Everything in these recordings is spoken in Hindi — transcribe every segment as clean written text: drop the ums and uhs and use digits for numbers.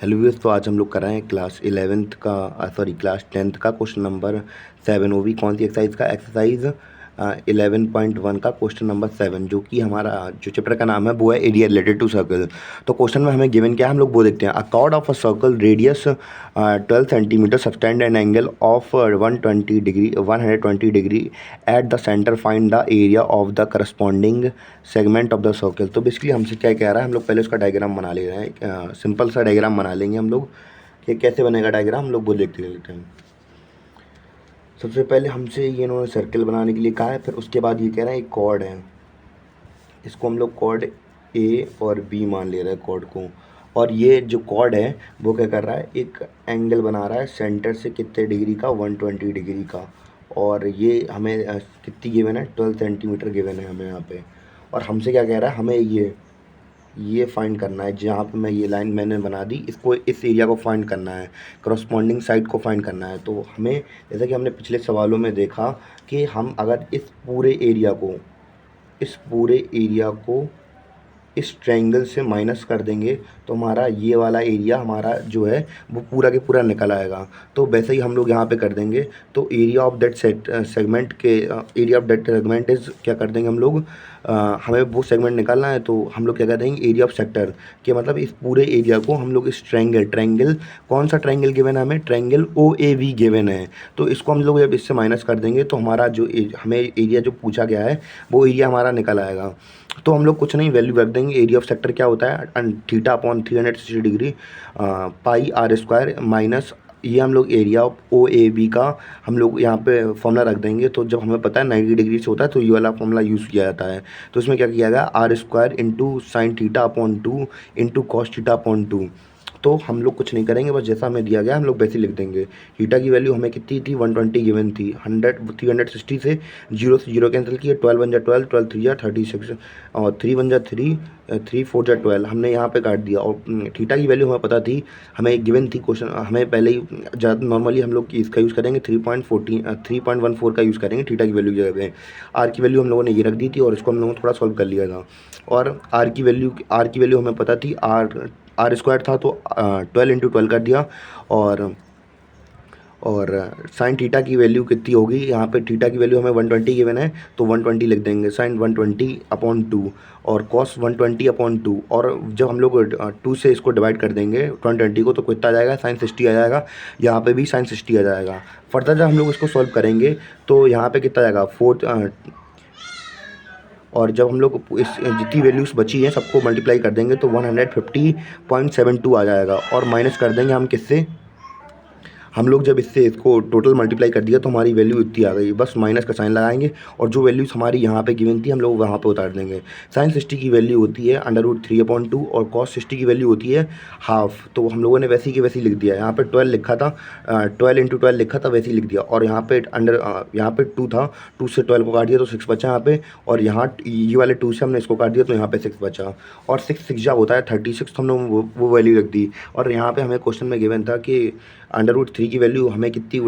हेलो व्यूअर्स, तो आज हम लोग कर रहे हैं क्लास 11th का क्लास 10th का क्वेश्चन नंबर 7। वो भी कौन सी एक्सरसाइज का? एक्सरसाइज 11.1 का क्वेश्चन नंबर 7, जो कि हमारा जो चैप्टर का नाम है वो है एरिया रिलेटेड टू सर्कल। तो क्वेश्चन में हमें गिवन क्या है, हम लोग वो देखते हैं। अ cord of a circle radius 12 centimetre subtend an angle of 120 degree at the centre, find the area of the corresponding segment of the circle. तो बेसिकली हमसे क्या कह रहा है, हम लोग पहले उसका डायग्राम बना ले रहे हैं। सिंपल सा डायग्राम बना लेंगे हम लोग कि कैसे बनेगा डायग्राम, हम लोग वो देखते लेते हैं। सबसे पहले हमसे ये इन्होंने सर्कल बनाने के लिए कहा है, फिर उसके बाद ये कह रहा है एक कॉर्ड है, इसको हम लोग कॉर्ड ए और बी मान ले रहे हैं कॉर्ड को। और ये जो कॉर्ड है वो क्या कर रहा है, एक एंगल बना रहा है सेंटर से कितने डिग्री का, 120 डिग्री का। और ये हमें कितनी गिवन है, 12 सेंटीमीटर गिवन है हमें यहाँ पे। और हमसे क्या कह रहा है, हमें ये फाइंड करना है। जहाँ पे मैं ये लाइन मैंने बना दी, इसको इस एरिया को फाइंड करना है, करस्पॉन्डिंग साइड को फाइंड करना है। तो हमें, जैसा कि हमने पिछले सवालों में देखा कि हम अगर इस पूरे एरिया को इस ट्रायंगल से माइनस कर देंगे तो हमारा ये वाला एरिया हमारा जो है वो पूरा के पूरा निकल आएगा। तो वैसे ही हम लोग यहाँ पे कर देंगे। तो एरिया ऑफ दैट सेगमेंट के area of that segment is क्या कर देंगे हम लोग, हमें वो सेगमेंट निकालना है तो हम लोग क्या कर देंगे, एरिया ऑफ सेक्टर के मतलब इस पूरे एरिया को हम लोग इस ट्रायंगल कौन सा ट्रायंगल गिवन है हमें, ट्रायंगल OAV गिवन है। तो इसको हम लोग जब इससे माइनस कर देंगे तो हमारा जो हमें एरिया जो पूछा गया है वो एरिया हमारा निकल आएगा। तो हम लोग कुछ नहीं, वैल्यू रख देंगे। एरिया ऑफ सेक्टर क्या होता है, theta upon 360 degree pi r square minus ये हम लोग एरिया ऑफ OAB का हम लोग यहाँ पे फॉर्मूला रख देंगे। तो जब हमें पता है 90 डिग्री से होता है तो ये वाला फॉर्मूला यूज़ किया जाता है। तो इसमें क्या किया गया, r square into sine theta upon 2 into cos theta upon 2। तो हम लोग कुछ नहीं करेंगे, बस जैसा हमें दिया गया हम लोग वैसे लिख देंगे। थीटा की वैल्यू हमें कितनी थी, 120 गिवन थी। 360 से 0 से 0 कैंसिल किए, 12 बन जा 12, 12 3 जा 36 और 3 बन जा 3, 3 4 जा 12, हमने यहाँ पे काट दिया। और थीटा की वैल्यू हमें पता थी, हमें गिवन थी क्वेश्चन, हमें पहले ही ज़्यादा नॉर्मली हम लोग इसका यूज़ करेंगे 3.14 का यूज़ करेंगे थीटा की वैल्यू की जगह पे। आर की वैल्यू हम लोगों ने ये रख दी थी और इसको हम लोगों ने थोड़ा सॉल्व कर लिया था। और आर की वैल्यू हमें पता थी, आर स्क्वायर था तो 12 इंटू 12 कर दिया। और साइन थीटा की वैल्यू कितनी होगी, यहाँ पे थीटा की वैल्यू हमें 120 गिवन है तो 120 लिख देंगे, साइन 120 अपॉन 2 और कॉस 120 अपॉन 2। और जब हम लोग 2 से इसको डिवाइड कर देंगे 120 को तो कितना आ जाएगा, साइन 60 आ जाएगा। यहाँ पे भी साइन 60 आ जाएगा। फर्दर जब हम लोग इसको सॉल्व करेंगे तो यहाँ पे कितना आएगा 4। और जब हम लोग इस जितनी वैल्यूज़ बची हैं सबको मल्टीप्लाई कर देंगे तो 150.72 आ जाएगा। और माइनस कर देंगे हम किससे, हम लोग जब इससे इसको टोटल मल्टीप्लाई कर दिया तो हमारी वैल्यू इतनी आ गई। बस माइनस का साइन लगाएंगे और जो वैल्यूज़ हमारी यहाँ पे गिवन थी हम लोग वहाँ पे उतार देंगे। साइन 60 की वैल्यू होती है √3/2 और कॉस 60 की वैल्यू होती है हाफ। तो हम लोगों ने वैसी की वैसी लिख दिया। यहाँ पे 12 लिखा था, 12 इंटू 12 लिखा था, वैसे ही लिख दिया। और यहाँ पे यहाँ पे 2 था, 2 से 12 को काट दिया तो 6 बचा यहाँ पे। और यहाँ ये वाले 2 से हमने इसको काट दिया तो यहाँ पे 6 बचा। और 6 जा होता है 36, तो हमने वो वैल्यू रख दी। और यहाँ पे हमें क्वेश्चन में गिवन था कि √3 की वैल्यू हमें कितनी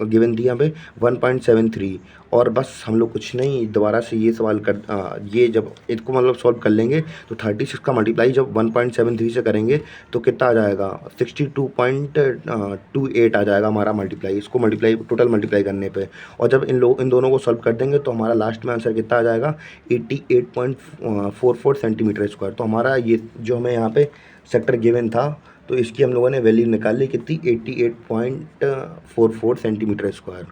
गिवन थी यहाँ पे 1.73। और बस हम लोग कुछ नहीं, दोबारा से ये सवाल ये जब इसको मतलब सॉल्व कर लेंगे तो 36 का मल्टीप्लाई जब 1.73 से करेंगे तो कितना आ जाएगा, 62.28 आ जाएगा हमारा मल्टीप्लाई, इसको टोटल मल्टीप्लाई करने पे। और जब इन दोनों को सॉल्व कर देंगे तो हमारा लास्ट में आंसर कितना आ जाएगा, 88.44 सेंटीमीटर स्क्वायर। तो हमारा ये जो हमें यहाँ पे सेक्टर गिवन था तो इसकी हम लोगों ने वैल्यू निकाल ली कितनी, 88.44 सेंटीमीटर स्क्वायर।